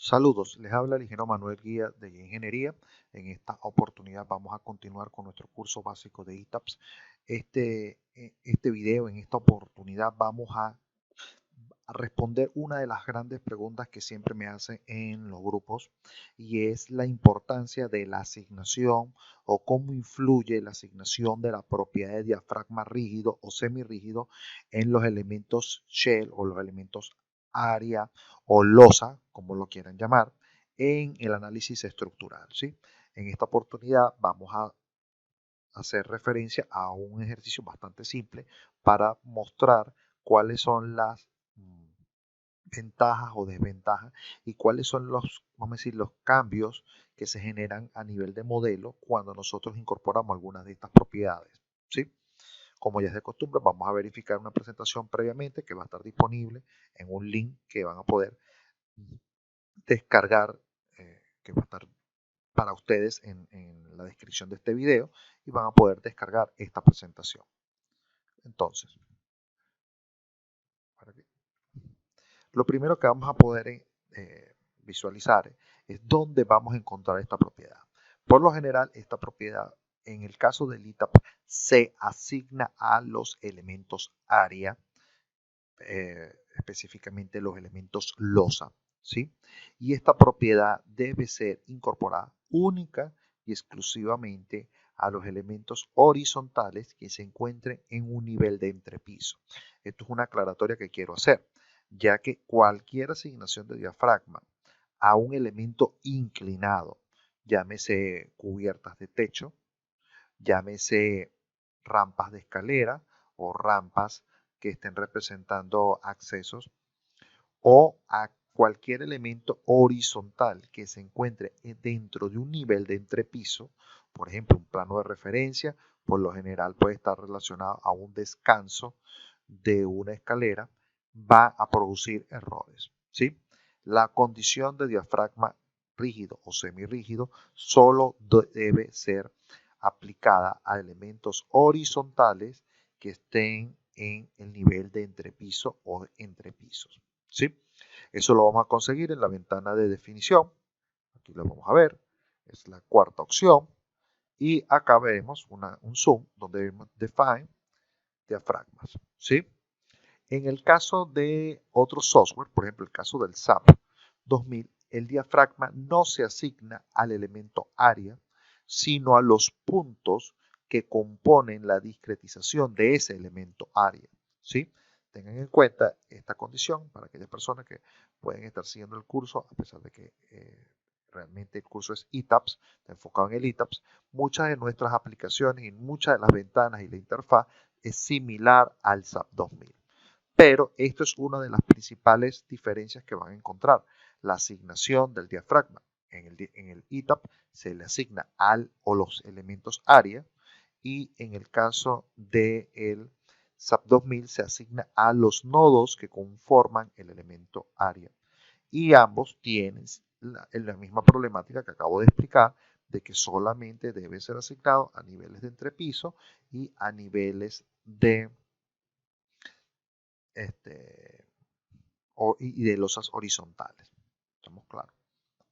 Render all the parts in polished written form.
Saludos, les habla el ingeniero Manuel Guía de Ingeniería. En esta oportunidad vamos a continuar con nuestro curso básico de ITAPS. Este video, en esta oportunidad, vamos a responder una de las grandes preguntas que siempre me hacen en los grupos y es la importancia de la asignación o cómo influye la asignación de la propiedad de diafragma rígido o semirrígido en los elementos shell o los elementos área o losa, como lo quieran llamar, en el análisis estructural, ¿sí? En esta oportunidad vamos a hacer referencia a un ejercicio bastante simple para mostrar cuáles son las ventajas o desventajas y cuáles son los, vamos a decir, los cambios que se generan a nivel de modelo cuando nosotros incorporamos algunas de estas propiedades, ¿sí? Como ya es de costumbre, vamos a verificar una presentación previamente que va a estar disponible en un link que van a poder descargar, que va a estar para ustedes en la descripción de este video y van a poder descargar esta presentación. Entonces, lo primero que vamos a poder visualizar es dónde vamos a encontrar esta propiedad. Por lo general, esta propiedad, en el caso del ITAP, se asigna a los elementos área, específicamente los elementos losa, ¿sí? Y esta propiedad debe ser incorporada única y exclusivamente a los elementos horizontales que se encuentren en un nivel de entrepiso. Esto es una aclaratoria que quiero hacer, ya que cualquier asignación de diafragma a un elemento inclinado, llámese cubiertas de techo, llámese rampas de escalera o rampas que estén representando accesos, o a cualquier elemento horizontal que se encuentre dentro de un nivel de entrepiso, por ejemplo, un plano de referencia, por lo general puede estar relacionado a un descanso de una escalera, va a producir errores, ¿sí? La condición de diafragma rígido o semirrígido solo debe ser aplicada a elementos horizontales que estén en el nivel de entrepiso o entrepisos, ¿sí? Eso lo vamos a conseguir en la ventana de definición. Aquí lo vamos a ver. Es la cuarta opción. Y acá vemos un zoom donde vemos define diafragmas, ¿sí? En el caso de otro software, por ejemplo, el caso del SAP 2000, el diafragma no se asigna al elemento área, sino a los puntos que componen la discretización de ese elemento área, ¿sí? Tengan en cuenta esta condición para aquellas personas que pueden estar siguiendo el curso, a pesar de que realmente el curso es ITAPS, está enfocado en el ITAPS. Muchas de nuestras aplicaciones y muchas de las ventanas y la interfaz es similar al SAP 2000. Pero esto es una de las principales diferencias que van a encontrar. La asignación del diafragma en el ITAP se le asigna al o los elementos área y en el caso del SAP 2000 se asigna a los nodos que conforman el elemento área. Y ambos tienen la misma problemática que acabo de explicar, de que solamente debe ser asignado a niveles de entrepiso y a niveles de y de losas horizontales. ¿Estamos claros?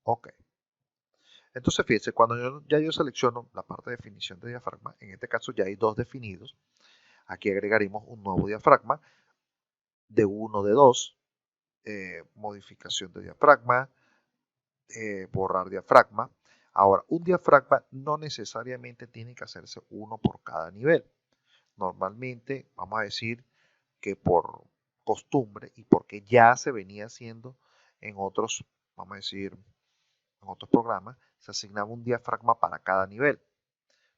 Ok. Entonces, fíjense, cuando yo selecciono la parte de definición de diafragma, en este caso ya hay dos definidos. Aquí agregaremos un nuevo diafragma de 1 de 2, modificación de diafragma, borrar diafragma. Ahora, un diafragma no necesariamente tiene que hacerse uno por cada nivel. Normalmente, vamos a decir que por costumbre y porque ya se venía haciendo en otros, vamos a decir, en otros programas, se asignaba un diafragma para cada nivel.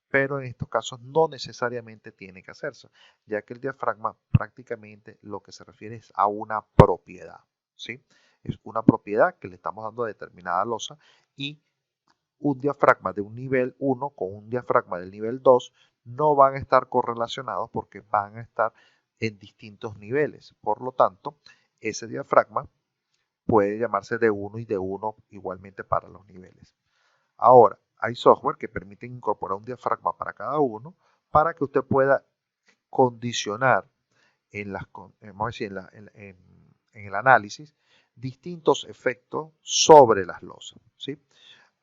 Pero en estos casos no necesariamente tiene que hacerse, ya que el diafragma prácticamente lo que se refiere es a una propiedad, ¿sí? Es una propiedad que le estamos dando a determinada losa y un diafragma de un nivel 1 con un diafragma del nivel 2 no van a estar correlacionados porque van a estar en distintos niveles. Por lo tanto, ese diafragma puede llamarse de 1 y de 1 igualmente para los niveles. Ahora, hay software que permiten incorporar un diafragma para cada uno para que usted pueda condicionar en, las, vamos a decir, en el análisis distintos efectos sobre las losas, ¿sí?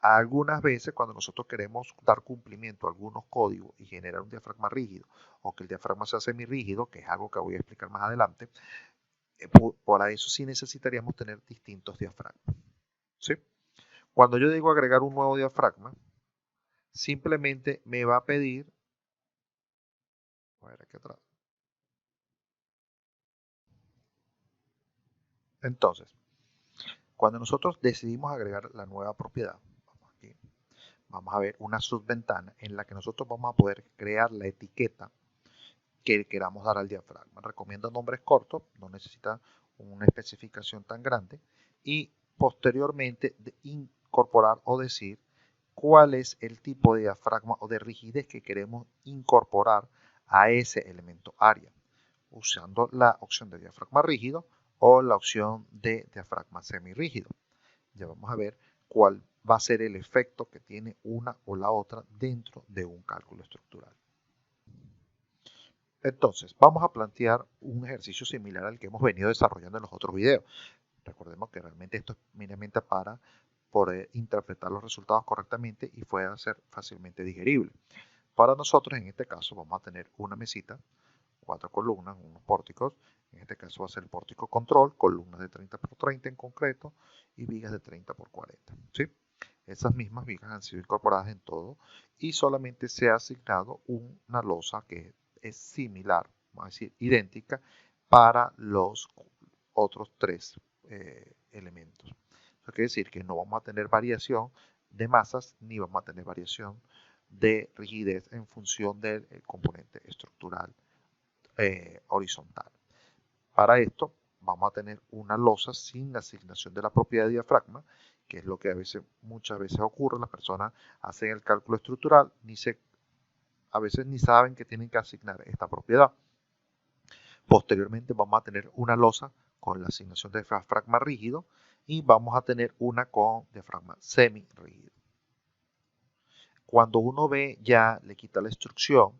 Algunas veces cuando nosotros queremos dar cumplimiento a algunos códigos y generar un diafragma rígido o que el diafragma sea semirrígido, que es algo que voy a explicar más adelante, por eso sí necesitaríamos tener distintos diafragmas, ¿sí? Cuando yo digo agregar un nuevo diafragma, simplemente me va a pedir, a ver aquí atrás. Entonces, cuando nosotros decidimos agregar la nueva propiedad, aquí, vamos a ver una subventana en la que nosotros vamos a poder crear la etiqueta que queramos dar al diafragma. Recomiendo nombres cortos, no necesita una especificación tan grande, y posteriormente incorporar o decir cuál es el tipo de diafragma o de rigidez que queremos incorporar a ese elemento área, usando la opción de diafragma rígido o la opción de diafragma semirrígido. Ya vamos a ver cuál va a ser el efecto que tiene una o la otra dentro de un cálculo estructural. Entonces, vamos a plantear un ejercicio similar al que hemos venido desarrollando en los otros videos. Recordemos que realmente esto es meramente para poder interpretar los resultados correctamente y pueda ser fácilmente digerible. Para nosotros, en este caso, vamos a tener una mesita, 4 columnas, unos pórticos. En este caso va a ser el pórtico control, columnas de 30 por 30 en concreto y vigas de 30 por 40. ¿Sí? Esas mismas vigas han sido incorporadas en todo y solamente se ha asignado una losa que es similar, vamos a decir, idéntica para los otros tres elementos. Eso quiere decir que no vamos a tener variación de masas ni vamos a tener variación de rigidez en función del componente estructural horizontal. Para esto vamos a tener una losa sin la asignación de la propiedad de diafragma, que es lo que muchas veces ocurre. Las personas hacen el cálculo estructural, a veces ni saben que tienen que asignar esta propiedad. Posteriormente vamos a tener una losa con la asignación de diafragma rígido y vamos a tener una con diafragma semi-rígido. Cuando uno ve ya, le quita la instrucción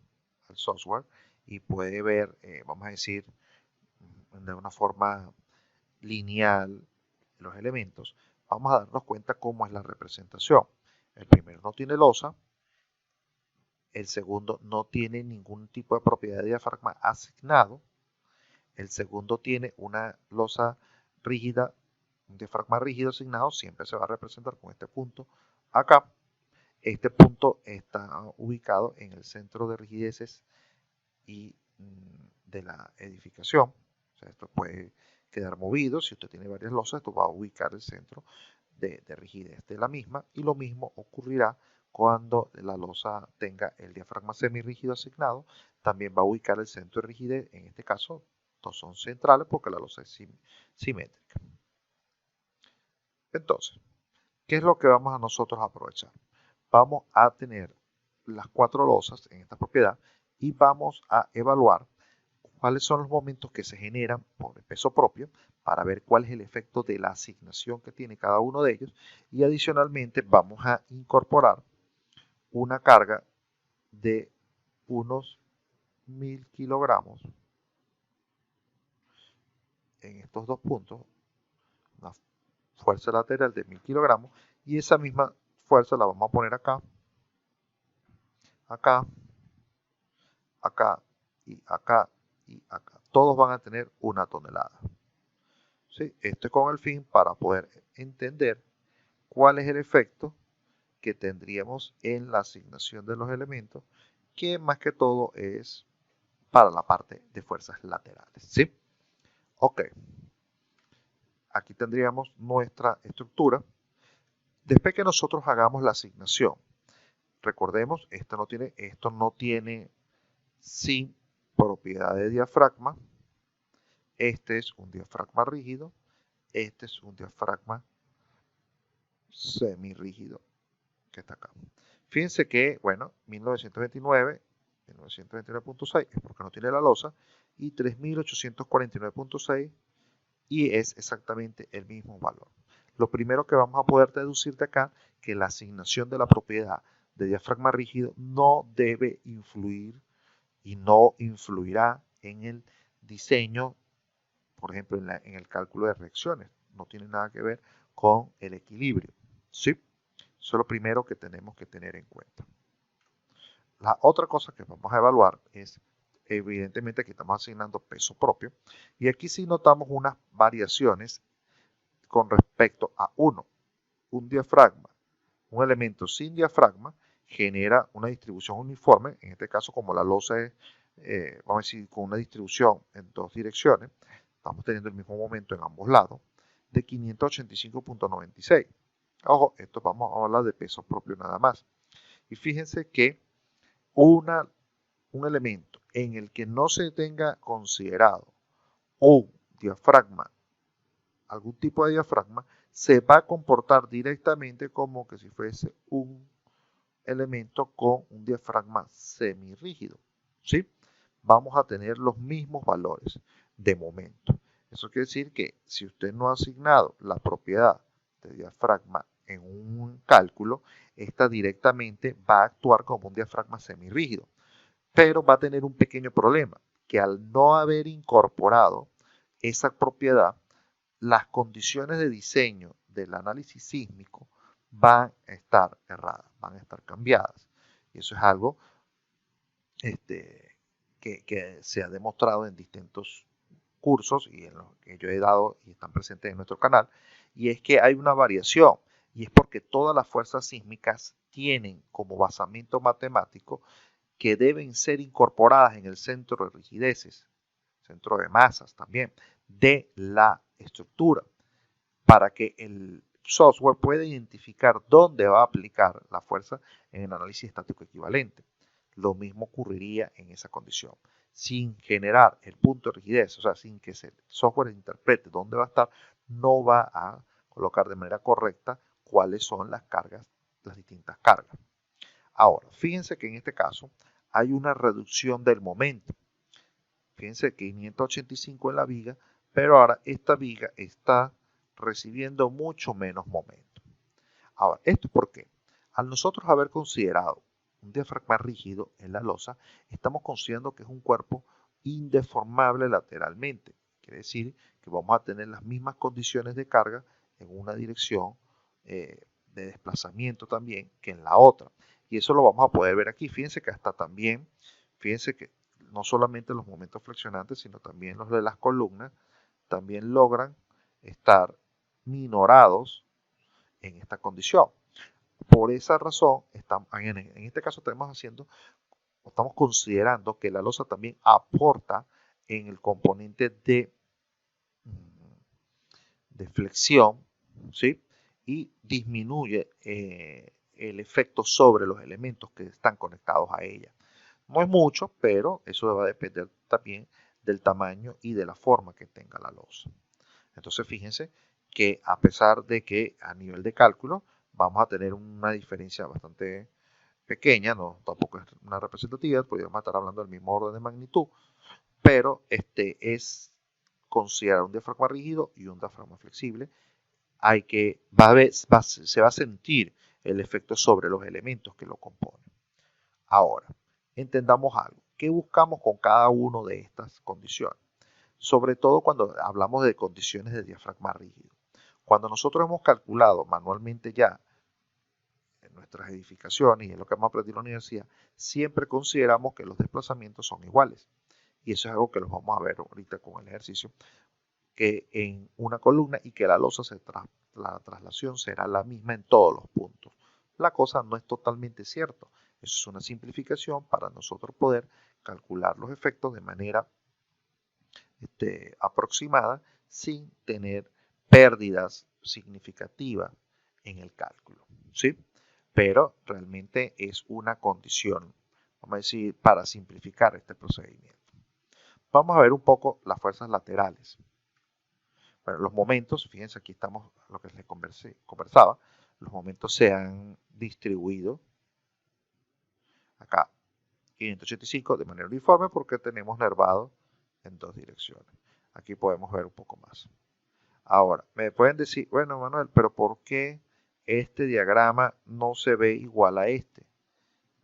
al software y puede ver, vamos a decir, de una forma lineal los elementos, vamos a darnos cuenta cómo es la representación. El primero no tiene losa, el segundo no tiene ningún tipo de propiedad de diafragma asignado, el segundo tiene una losa rígida, un diafragma rígido asignado, siempre se va a representar con este punto acá. Este punto está ubicado en el centro de rigideces y de la edificación. O sea, esto puede quedar movido. Si usted tiene varias losas, esto va a ubicar el centro de rigidez de la misma. Y lo mismo ocurrirá cuando la losa tenga el diafragma semirrígido asignado. También va a ubicar el centro de rigidez. En este caso, estos son centrales porque la losa es simétrica. Entonces, ¿qué es lo que vamos a nosotros a aprovechar? Vamos a tener las 4 losas en esta propiedad y vamos a evaluar cuáles son los momentos que se generan por el peso propio para ver cuál es el efecto de la asignación que tiene cada uno de ellos y adicionalmente vamos a incorporar una carga de unos 1000 kilogramos en estos dos puntos, una fuerza lateral de 1000 kilogramos y esa misma fuerza la vamos a poner acá, acá, acá y acá y acá. Todos van a tener 1 tonelada. ¿Sí? Esto es con el fin para poder entender cuál es el efecto que tendríamos en la asignación de los elementos, que más que todo es para la parte de fuerzas laterales. ¿Sí? Ok. Aquí tendríamos nuestra estructura. Después que nosotros hagamos la asignación, recordemos, esto no tiene sin propiedad de diafragma. Este es un diafragma rígido. Este es un diafragma semirrígido que está acá. Fíjense que, bueno, 1929, 1929.6 es porque no tiene la losa y 3849.6 y es exactamente el mismo valor. Lo primero que vamos a poder deducir de acá que la asignación de la propiedad de diafragma rígido no debe influir y no influirá en el diseño, por ejemplo, en el cálculo de reacciones. no tiene nada que ver con el equilibrio, ¿sí? Eso es lo primero que tenemos que tener en cuenta. La otra cosa que vamos a evaluar es, evidentemente aquí estamos asignando peso propio, y aquí sí notamos unas variaciones con respecto a un diafragma. Un elemento sin diafragma genera una distribución uniforme, en este caso como la losa es, vamos a decir, con una distribución en dos direcciones, estamos teniendo el mismo momento en ambos lados, de 585.96. Ojo, esto vamos a hablar de peso propio nada más. Y fíjense que un elemento en el que no se tenga considerado un diafragma, algún tipo de diafragma, se va a comportar directamente como que si fuese un elemento con un diafragma semirrígido, ¿sí? Vamos a tener los mismos valores de momento. Eso quiere decir que si usted no ha asignado la propiedad de diafragma en un cálculo, esta directamente va a actuar como un diafragma semirrígido, pero va a tener un pequeño problema, que al no haber incorporado esa propiedad, las condiciones de diseño del análisis sísmico van a estar erradas, van a estar cambiadas. Y eso es algo que se ha demostrado en distintos cursos y en los que yo he dado y están presentes en nuestro canal, y es que hay una variación, y es porque todas las fuerzas sísmicas tienen como basamento matemático que deben ser incorporadas en el centro de rigideces, centro de masas también, de la estructura, para que el software pueda identificar dónde va a aplicar la fuerza en el análisis estático equivalente. Lo mismo ocurriría en esa condición. Sin generar el punto de rigidez, o sea, sin que el software interprete dónde va a estar, no va a colocar de manera correcta cuáles son las cargas, las distintas cargas. Ahora, fíjense que en este caso hay una reducción del momento. Fíjense que 585 en la viga, pero ahora esta viga está recibiendo mucho menos momento. Ahora, ¿esto por qué? Al nosotros haber considerado un diafragma rígido en la losa, estamos considerando que es un cuerpo indeformable lateralmente. Quiere decir que vamos a tener las mismas condiciones de carga en una dirección de desplazamiento también que en la otra. Y eso lo vamos a poder ver aquí. Fíjense que hasta también, fíjense que no solamente los momentos flexionantes, sino también los de las columnas, también logran estar minorados en esta condición. Por esa razón, en este caso estamos considerando que la losa también aporta en el componente de flexión, ¿sí? Y disminuye el efecto sobre los elementos que están conectados a ella. No es mucho, pero eso va a depender también del tamaño y de la forma que tenga la losa. Entonces fíjense que a pesar de que a nivel de cálculo vamos a tener una diferencia bastante pequeña, no tampoco es una representatividad, podríamos estar hablando del mismo orden de magnitud, pero es considerar un diafragma rígido y un diafragma flexible. Se va a sentir el efecto sobre los elementos que lo componen. Ahora, entendamos algo. ¿Qué buscamos con cada una de estas condiciones? Sobre todo cuando hablamos de condiciones de diafragma rígido. Cuando nosotros hemos calculado manualmente ya en nuestras edificaciones y en lo que hemos aprendido en la universidad, siempre consideramos que los desplazamientos son iguales. Y eso es algo que los vamos a ver ahorita con el ejercicio, que en una columna y que la losa la traslación será la misma en todos los puntos. La cosa no es totalmente cierta. Eso es una simplificación para nosotros poder calcular los efectos de manera aproximada sin tener pérdidas significativas en el cálculo, ¿sí? Pero realmente es una condición, vamos a decir, para simplificar este procedimiento. Vamos a ver un poco las fuerzas laterales. Bueno, los momentos, fíjense, aquí estamos lo que les conversaba, los momentos se han distribuido acá 585 de manera uniforme porque tenemos nervado en dos direcciones. Aquí podemos ver un poco más. Ahora, me pueden decir, bueno, Manuel, pero ¿por qué este diagrama no se ve igual a este?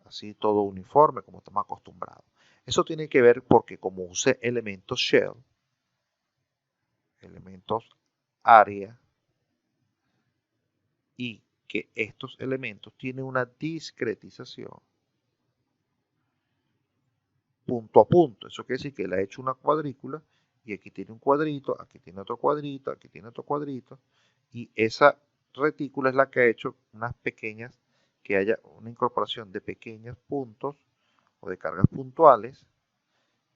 Así todo uniforme, como estamos acostumbrados. Eso tiene que ver porque como usé elementos shell, elementos área, y que estos elementos tienen una discretización punto a punto. Eso quiere decir que le ha hecho una cuadrícula y aquí tiene un cuadrito, aquí tiene otro cuadrito, aquí tiene otro cuadrito, y esa retícula es la que ha hecho unas pequeñas, que haya una incorporación de pequeños puntos o de cargas puntuales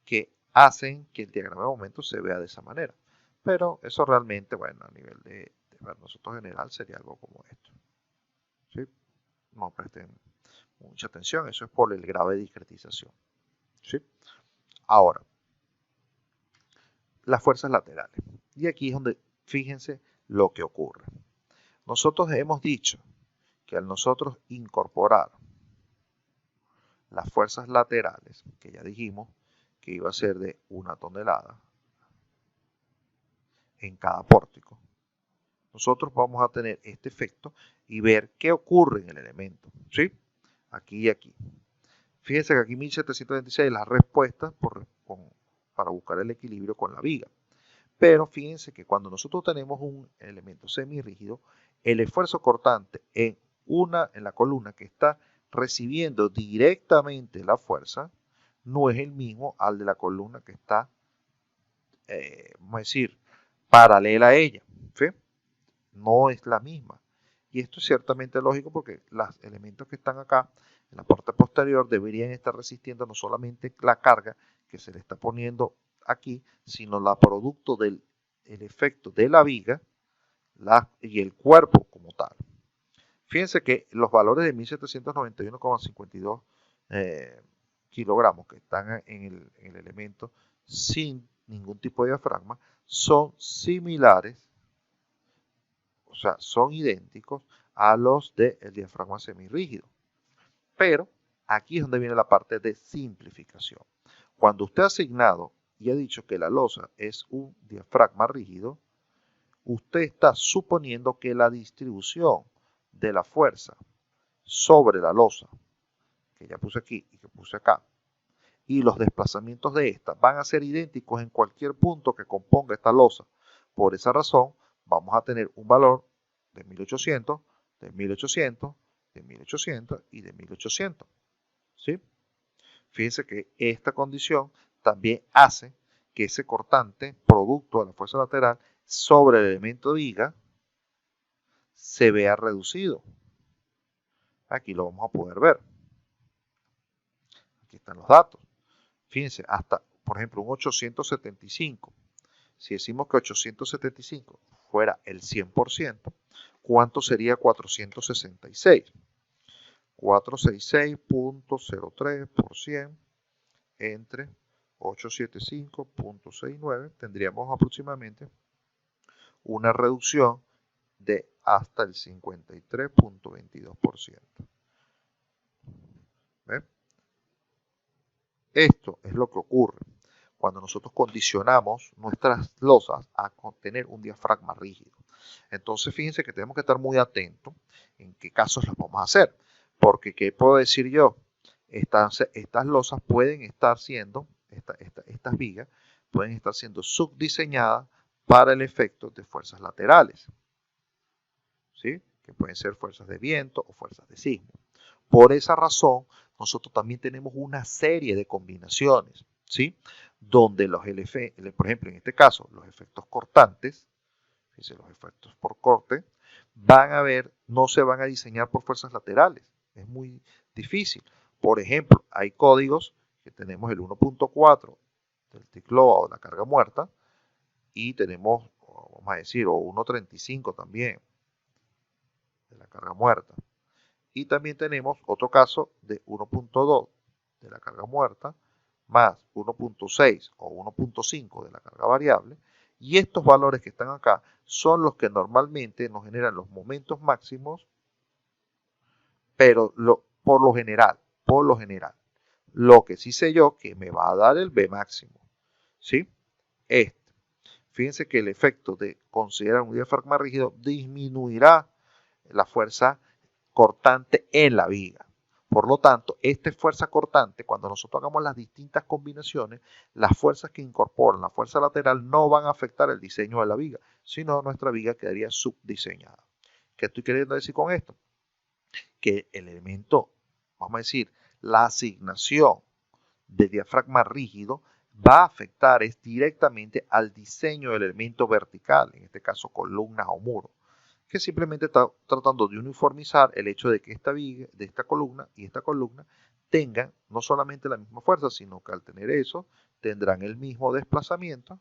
que hacen que el diagrama de momento se vea de esa manera. Pero eso realmente, bueno, a nivel de ver nosotros general sería algo como esto. ¿Sí? No presten mucha atención, eso es por el grado de discretización. ¿Sí? Ahora, las fuerzas laterales. Y aquí es donde, fíjense lo que ocurre. Nosotros hemos dicho que al nosotros incorporar las fuerzas laterales, que ya dijimos que iba a ser de 1 tonelada en cada pórtico, nosotros vamos a tener este efecto y ver qué ocurre en el elemento, ¿sí? Aquí y aquí. Fíjense que aquí 1726 las respuestas para buscar el equilibrio con la viga. Pero fíjense que cuando nosotros tenemos un elemento semirrígido, el esfuerzo cortante en la columna que está recibiendo directamente la fuerza no es el mismo al de la columna que está, vamos a decir, paralela a ella. ¿Sí? No es la misma. Y esto es ciertamente lógico porque los elementos que están acá en la parte posterior deberían estar resistiendo no solamente la carga que se le está poniendo aquí, sino la producto del efecto de la viga y el cuerpo como tal. Fíjense que los valores de 1791,52 kilogramos que están en el elemento sin ningún tipo de diafragma son similares, o sea, son idénticos a los del diafragma semirrígido. Pero aquí es donde viene la parte de simplificación. Cuando usted ha asignado y ha dicho que la losa es un diafragma rígido, usted está suponiendo que la distribución de la fuerza sobre la losa, que ya puse aquí y que puse acá, y los desplazamientos de esta van a ser idénticos en cualquier punto que componga esta losa. Por esa razón, vamos a tener un valor de 1800, de 1800, de 1800 y de 1800. ¿Sí? Fíjense que esta condición también hace que ese cortante, producto de la fuerza lateral, sobre el elemento de viga, se vea reducido. Aquí lo vamos a poder ver. Aquí están los datos. Fíjense, hasta, por ejemplo, un 875. Si decimos que 875 fuera el 100%, ¿cuánto sería 466? 466.03% entre 875.69, tendríamos aproximadamente una reducción de hasta el 53.22%. ¿Ven? Esto es lo que ocurre cuando nosotros condicionamos nuestras losas a tener un diafragma rígido. Entonces, fíjense que tenemos que estar muy atentos en qué casos las vamos a hacer. Porque, ¿qué puedo decir yo? Estas losas pueden estar siendo, estas vigas, pueden estar siendo subdiseñadas para el efecto de fuerzas laterales. ¿Sí? Que pueden ser fuerzas de viento o fuerzas de sismo. Por esa razón, nosotros también tenemos una serie de combinaciones, ¿sí? Donde por ejemplo, en este caso, los efectos cortantes, fíjense, los efectos por corte, no se van a diseñar por fuerzas laterales. Es muy difícil. Por ejemplo, hay códigos que tenemos el 1.4 del T-Cloud o la carga muerta y tenemos, vamos a decir, o 1.35 también de la carga muerta. Y también tenemos otro caso de 1.2 de la carga muerta más 1.6 o 1.5 de la carga variable. Y estos valores que están acá son los que normalmente nos generan los momentos máximos, pero por lo general, lo que sí sé yo que me va a dar el B máximo, ¿sí? Fíjense que el efecto de considerar un diafragma rígido disminuirá la fuerza cortante en la viga. Por lo tanto, esta fuerza cortante, cuando nosotros hagamos las distintas combinaciones, las fuerzas que incorporan la fuerza lateral no van a afectar el diseño de la viga, sino nuestra viga quedaría subdiseñada. ¿Qué estoy queriendo decir con esto? Que el elemento, vamos a decir, la asignación de diafragma rígido va a afectar directamente al diseño del elemento vertical, en este caso columna o muro, que simplemente está tratando de uniformizar el hecho de que esta viga, de esta columna y esta columna tengan no solamente la misma fuerza, sino que al tener eso tendrán el mismo desplazamiento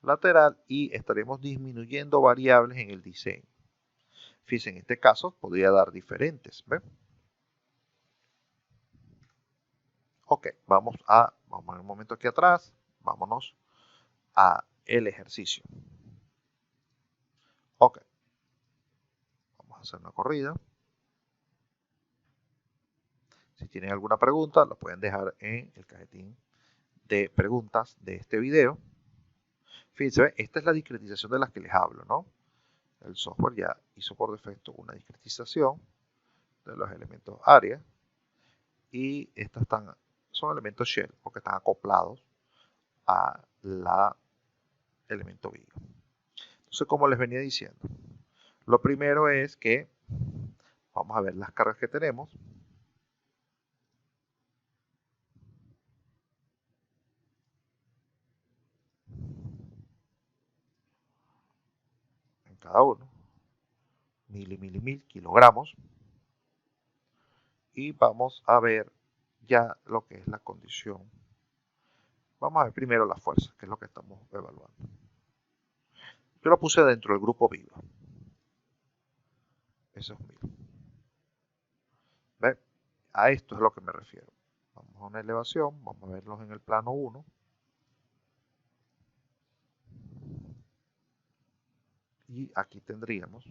lateral y estaremos disminuyendo variables en el diseño. Fíjense, en este caso podría dar diferentes, ¿ven? Ok, vamos un momento aquí atrás, vámonos a el ejercicio. Ok, vamos a hacer una corrida. Si tienen alguna pregunta, la pueden dejar en el cajetín de preguntas de este video. Fíjense, esta es la discretización de las que les hablo, ¿no? El software ya hizo por defecto una discretización de los elementos área y estos son elementos shell porque están acoplados a la elemento viga. Entonces, como les venía diciendo, lo primero es que vamos a ver las cargas que tenemos. En cada uno, mil kilogramos. Y vamos a ver ya lo que es la condición. Vamos a ver primero la fuerza, que es lo que estamos evaluando. Yo lo puse dentro del grupo viva. Eso es 1000. ¿Ve? A esto es a lo que me refiero. Vamos a una elevación, vamos a verlos en el plano 1. Y aquí tendríamos,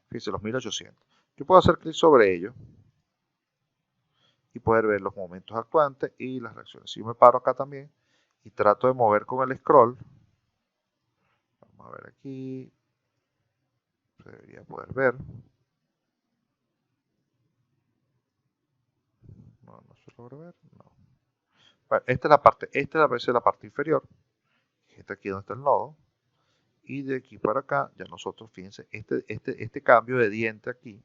fíjense, los 1800. Yo puedo hacer clic sobre ellos y poder ver los momentos actuantes y las reacciones. Si yo me paro acá también y trato de mover con el scroll, vamos a ver aquí, se debería poder ver. No se logra ver, no. Bueno, esta es la parte inferior, esta aquí donde está el nodo, y de aquí para acá, ya nosotros, fíjense, este cambio de diente aquí,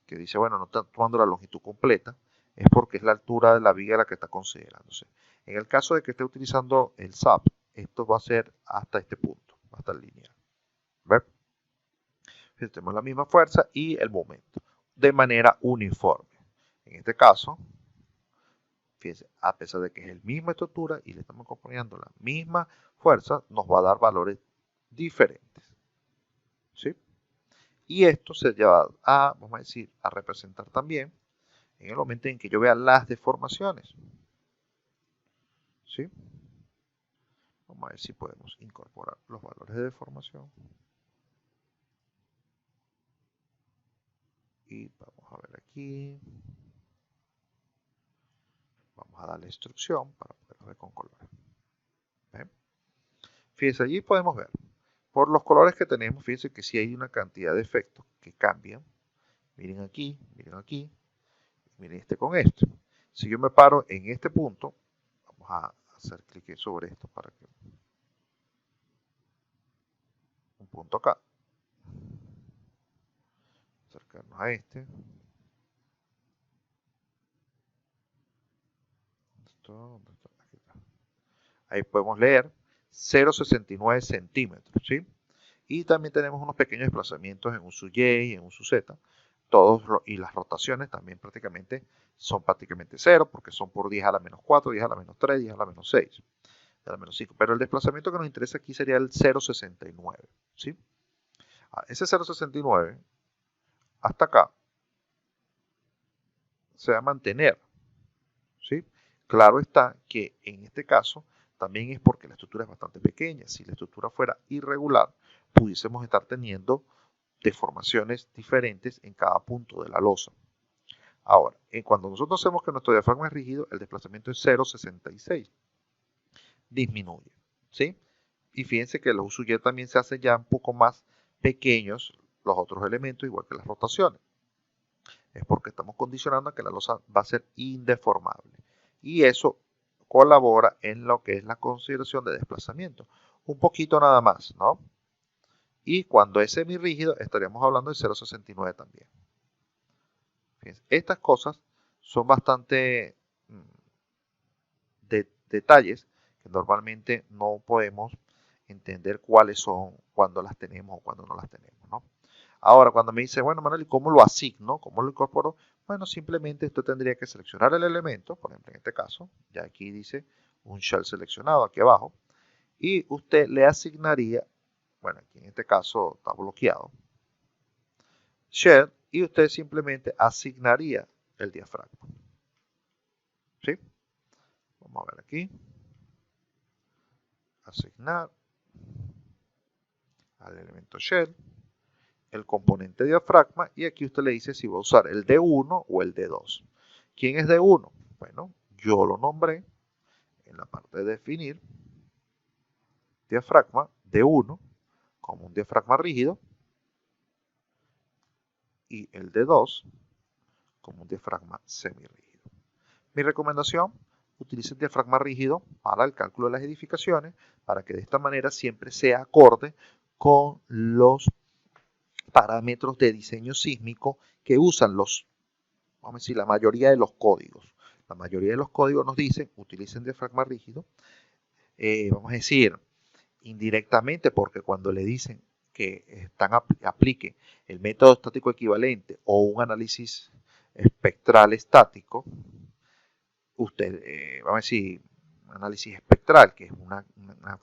que dice, bueno, no está tomando la longitud completa, es porque es la altura de la viga la que está considerándose. En el caso de que esté utilizando el SAP, esto va a ser hasta este punto, hasta el lineal. ¿Ven? Tenemos la misma fuerza y el momento, de manera uniforme. En este caso, fíjense, a pesar de que es la misma estructura y le estamos componiendo la misma fuerza, nos va a dar valores diferentes. ¿Sí? Y esto se lleva vamos a decir, a representar también en el momento en que yo vea las deformaciones. ¿Sí? Vamos a ver si podemos incorporar los valores de deformación. Y vamos a ver aquí. Vamos a darle instrucción para poderlo ver con colores. ¿Ven? Fíjense, allí podemos ver. Por los colores que tenemos, fíjense que sí hay una cantidad de efectos que cambian. Miren aquí, miren este con este. Si yo me paro en este punto, vamos a hacer clic sobre esto para que un punto acá. Acercarnos a este. Aquí está. Ahí podemos leer 0,69 centímetros, ¿sí? Y también tenemos unos pequeños desplazamientos en un su Y y en un su Z. Y las rotaciones también son prácticamente 0 porque son por 10 a la menos 4, 10 a la menos 3, 10 a la menos 6, 10 a la menos 5. Pero el desplazamiento que nos interesa aquí sería el 0,69, ¿sí? Ese 0,69 hasta acá se va a mantener, ¿sí? Claro está que en este caso también es porque la estructura es bastante pequeña. Si la estructura fuera irregular, pudiésemos estar teniendo deformaciones diferentes en cada punto de la losa. Ahora, cuando nosotros hacemos que nuestro diafragma es rígido, el desplazamiento es 0,66. Disminuye, ¿sí? Y fíjense que los USUYE también se hacen ya un poco más pequeños los otros elementos, igual que las rotaciones. Es porque estamos condicionando a que la losa va a ser indeformable. Y eso colabora en lo que es la consideración de desplazamiento. Un poquito nada más, ¿no? Y cuando es semirrígido, estaríamos hablando de 0,69 también. Fíjense, estas cosas son bastante detalles que normalmente no podemos entender cuáles son cuando las tenemos o cuando no las tenemos, ¿no? Ahora, cuando me dice, bueno, Manuel, ¿y cómo lo asigno? ¿Cómo lo incorporo? Bueno, simplemente usted tendría que seleccionar el elemento, por ejemplo, en este caso, ya aquí dice un shell seleccionado aquí abajo, y usted le asignaría, bueno, aquí en este caso está bloqueado, shell, y usted simplemente asignaría el diafragma. ¿Sí? Vamos a ver aquí. Asignar al elemento shell el componente diafragma y aquí usted le dice si va a usar el D1 o el D2. ¿Quién es D1? Bueno, yo lo nombré en la parte de definir diafragma D1 como un diafragma rígido y el D2 como un diafragma semirrígido. Mi recomendación, utilice el diafragma rígido para el cálculo de las edificaciones para que de esta manera siempre sea acorde con los parámetros de diseño sísmico que usan vamos a decir, la mayoría de los códigos. La mayoría de los códigos nos dicen, utilicen diafragma rígido, vamos a decir, indirectamente, porque cuando le dicen que aplique el método estático equivalente o un análisis espectral estático, usted, vamos a decir, un análisis espectral, que es una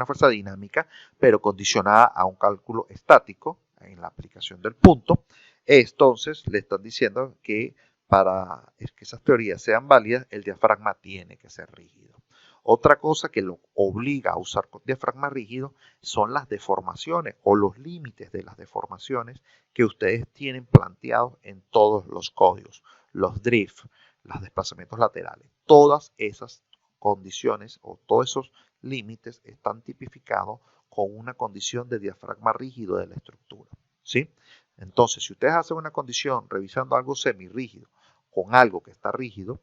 fuerza dinámica, pero condicionada a un cálculo estático en la aplicación del punto, entonces le están diciendo que para que esas teorías sean válidas, el diafragma tiene que ser rígido. Otra cosa que lo obliga a usar diafragma rígido son las deformaciones o los límites de las deformaciones que ustedes tienen planteados en todos los códigos, los drift, los desplazamientos laterales. Todas esas condiciones o todos esos límites están tipificados con una condición de diafragma rígido de la estructura, ¿sí? Entonces, si ustedes hacen una condición revisando algo semirrígido con algo que está rígido,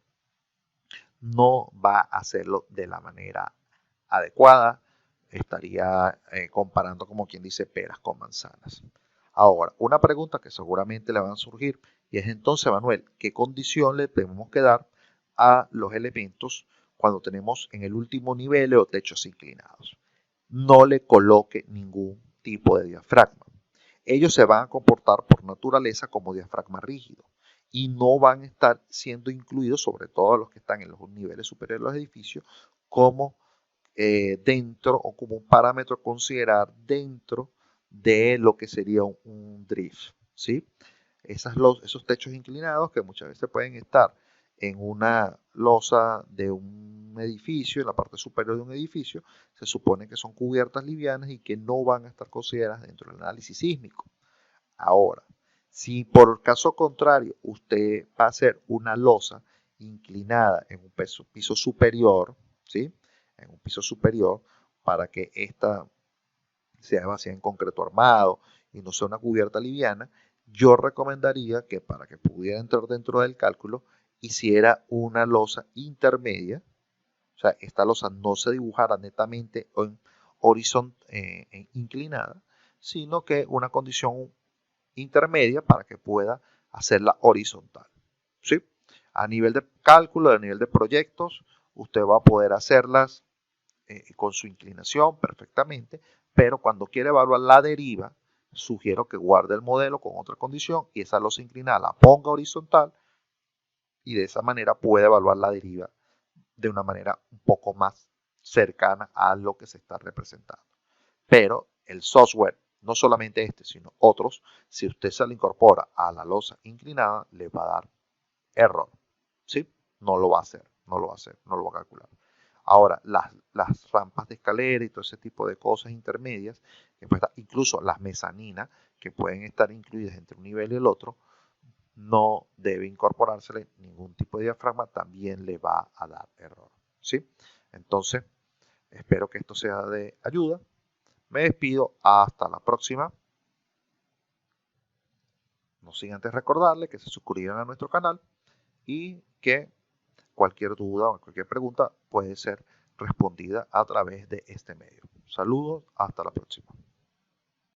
no va a hacerlo de la manera adecuada, estaría comparando como quien dice peras con manzanas. Ahora, una pregunta que seguramente le van a surgir y es entonces, Manuel, ¿qué condición le tenemos que dar a los elementos cuando tenemos en el último nivel o techos inclinados? No le coloque ningún tipo de diafragma. Ellos se van a comportar por naturaleza como diafragma rígido y no van a estar siendo incluidos, sobre todo los que están en los niveles superiores de los edificios, como dentro o como un parámetro a considerar dentro de lo que sería un drift, ¿sí? Esos techos inclinados que muchas veces pueden estar en una losa de un edificio, en la parte superior de un edificio, se supone que son cubiertas livianas y que no van a estar consideradas dentro del análisis sísmico. Ahora, si por caso contrario usted va a hacer una losa inclinada en un piso superior, ¿sí? En un piso superior, para que esta sea vacía en concreto armado y no sea una cubierta liviana, yo recomendaría que para que pudiera entrar dentro del cálculo, hiciera una losa intermedia, o sea, esta losa no se dibujara netamente en inclinada, sino que una condición intermedia para que pueda hacerla horizontal, ¿sí? A nivel de cálculo, a nivel de proyectos, usted va a poder hacerlas con su inclinación perfectamente, pero cuando quiere evaluar la deriva, sugiero que guarde el modelo con otra condición y esa losa inclinada la ponga horizontal y de esa manera puede evaluar la deriva de una manera un poco más cercana a lo que se está representando. Pero el software, no solamente este, sino otros, si usted se lo incorpora a la losa inclinada, le va a dar error, ¿sí? No lo va a hacer, no lo va a hacer, no lo va a calcular. Ahora, las rampas de escalera y todo ese tipo de cosas intermedias, incluso las mezaninas, que pueden estar incluidas entre un nivel y el otro, no debe incorporársele ningún tipo de diafragma, también le va a dar error, ¿sí? Entonces, espero que esto sea de ayuda. Me despido, hasta la próxima. No sin antes recordarle que se suscriban a nuestro canal y que cualquier duda o cualquier pregunta puede ser respondida a través de este medio. Saludos, hasta la próxima.